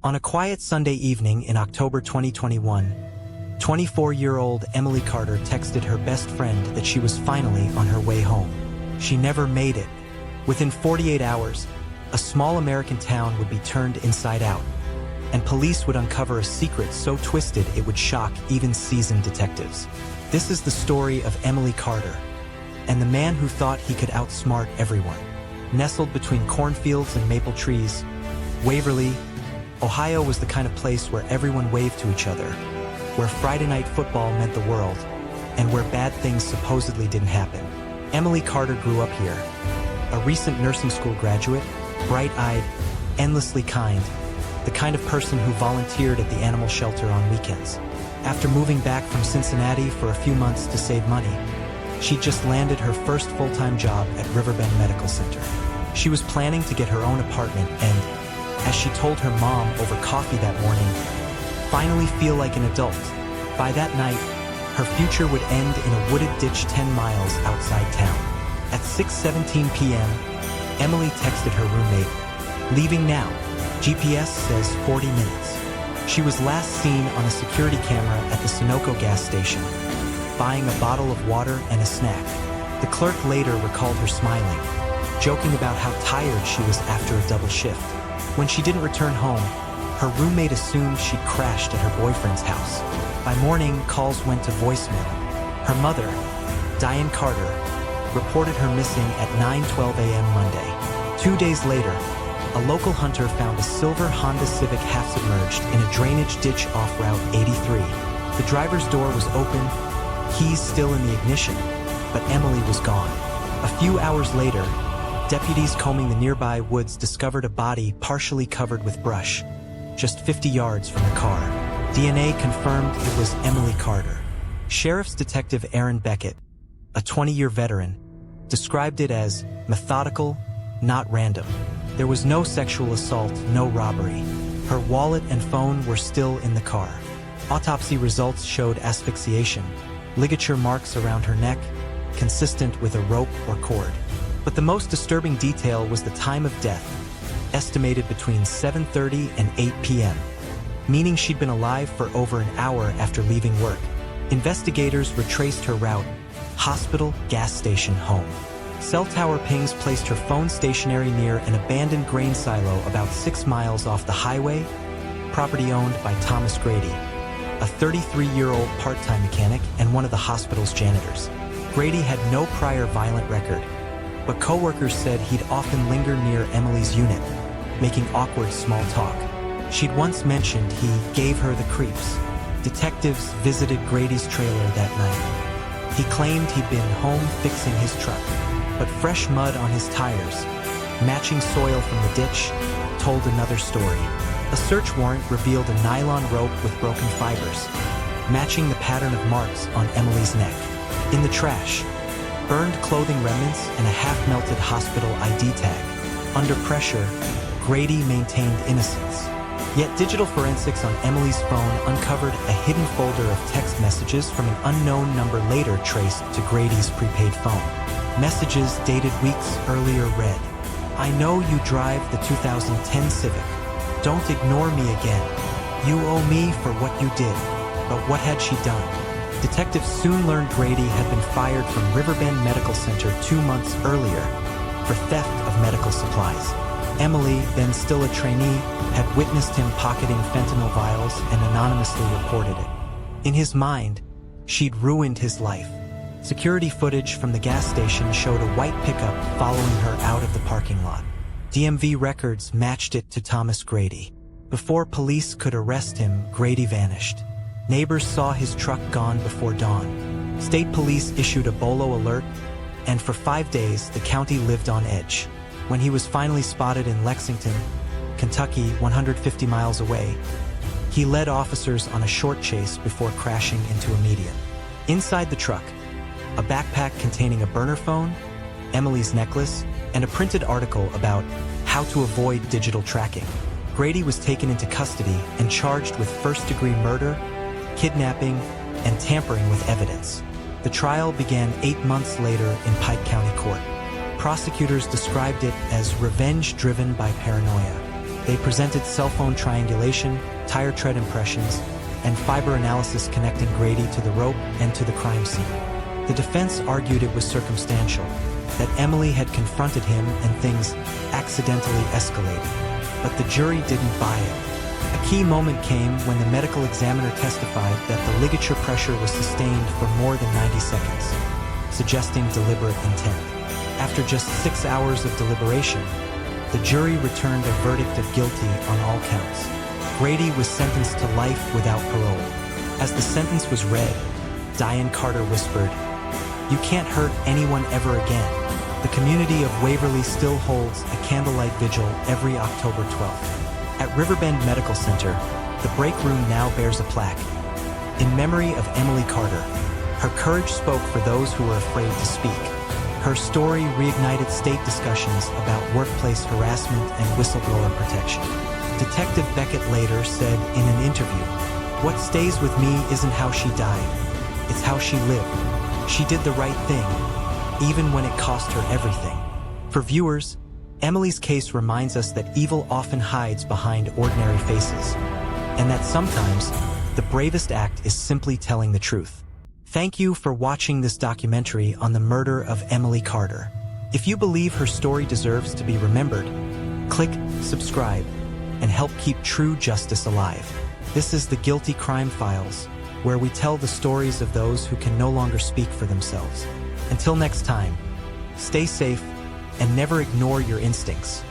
On a quiet Sunday evening in October 2021, 24-year-old Emily Carter texted her best friend that she was finally on her way home. She never made it. Within 48 hours, a small American town would be turned inside out, and police would uncover a secret so twisted it would shock even seasoned detectives. This is the story of Emily Carter, and the man who thought he could outsmart everyone. Nestled between cornfields and maple trees, Waverly, Ohio was the kind of place where everyone waved to each other, where Friday night football meant the world, and where bad things supposedly didn't happen. Emily Carter grew up here, a recent nursing school graduate, bright-eyed, endlessly kind, the kind of person who volunteered at the animal shelter on weekends. After moving back from Cincinnati for a few months to save money, she'd just landed her first full-time job at Riverbend Medical Center. She was planning to get her own apartment and, as she told her mom over coffee that morning, finally feel like an adult. By that night, her future would end in a wooded ditch 10 miles outside town. At 6:17 p.m., Emily texted her roommate, "Leaving now. GPS says 40 minutes." She was last seen on a security camera at the Sunoco gas station, buying a bottle of water and a snack. The clerk later recalled her smiling, joking about how tired she was after a double shift. When she didn't return home, her roommate assumed she'd crashed at her boyfriend's house. By morning, calls went to voicemail. Her mother, Diane Carter, reported her missing at 9:12 a.m. Monday. 2 days later, a local hunter found a silver Honda Civic half-submerged in a drainage ditch off Route 83. The driver's door was open, keys still in the ignition, but Emily was gone. A few hours later, deputies combing the nearby woods discovered a body partially covered with brush, just 50 yards from the car. DNA confirmed it was Emily Carter. Sheriff's Detective Aaron Beckett, a 20-year veteran, described it as methodical, not random. There was no sexual assault, no robbery. Her wallet and phone were still in the car. Autopsy results showed asphyxiation, ligature marks around her neck, consistent with a rope or cord. But the most disturbing detail was the time of death, estimated between 7:30 and 8 p.m., meaning she'd been alive for over an hour after leaving work. Investigators retraced her route: hospital, gas station, home. Cell tower pings placed her phone stationary near an abandoned grain silo about 6 miles off the highway, property owned by Thomas Grady, a 33-year-old part-time mechanic and one of the hospital's janitors. Grady had no prior violent record, but co-workers said he'd often linger near Emily's unit, making awkward small talk. She'd once mentioned he gave her the creeps. Detectives visited Grady's trailer that night. He claimed he'd been home fixing his truck, but fresh mud on his tires, matching soil from the ditch, told another story. A search warrant revealed a nylon rope with broken fibers, matching the pattern of marks on Emily's neck. In the trash, burned clothing remnants and a half-melted hospital ID tag. Under pressure, Grady maintained innocence. Yet digital forensics on Emily's phone uncovered a hidden folder of text messages from an unknown number later traced to Grady's prepaid phone. Messages dated weeks earlier read, "I know you drive the 2010 Civic. Don't ignore me again. You owe me for what you did." But what had she done? Detectives soon learned Grady had been fired from Riverbend Medical Center 2 months earlier for theft of medical supplies. Emily, then still a trainee, had witnessed him pocketing fentanyl vials and anonymously reported it. In his mind, she'd ruined his life. Security footage from the gas station showed a white pickup following her out of the parking lot. DMV records matched it to Thomas Grady. Before police could arrest him, Grady vanished. Neighbors saw his truck gone before dawn. State police issued a BOLO alert, and for 5 days the county lived on edge. When he was finally spotted in Lexington, Kentucky, 150 miles away, he led officers on a short chase before crashing into a median. Inside the truck, a backpack containing a burner phone, Emily's necklace, and a printed article about how to avoid digital tracking. Grady was taken into custody and charged with first-degree murder, kidnapping, and tampering with evidence. The trial began 8 months later in Pike County Court. Prosecutors described it as revenge driven by paranoia. They presented cell phone triangulation, tire tread impressions, and fiber analysis connecting Grady to the rope and to the crime scene. The defense argued it was circumstantial, that Emily had confronted him and things accidentally escalated. But the jury didn't buy it. A key moment came when the medical examiner testified that the ligature pressure was sustained for more than 90 seconds, suggesting deliberate intent. After just 6 hours of deliberation, the jury returned a verdict of guilty on all counts. Grady was sentenced to life without parole. As the sentence was read, Diane Carter whispered, "You can't hurt anyone ever again." The community of Waverly still holds a candlelight vigil every October 12th. At Riverbend Medical Center, the break room now bears a plaque. In memory of Emily Carter, her courage spoke for those who were afraid to speak. Her story reignited state discussions about workplace harassment and whistleblower protection. Detective Beckett later said in an interview, "What stays with me isn't how she died, it's how she lived. She did the right thing, even when it cost her everything." For viewers, Emily's case reminds us that evil often hides behind ordinary faces, and that sometimes the bravest act is simply telling the truth. Thank you for watching this documentary on the murder of Emily Carter. If you believe her story deserves to be remembered, click subscribe and help keep true justice alive. This is the Guilty Crime Files, where we tell the stories of those who can no longer speak for themselves. Until next time, stay safe and never ignore your instincts.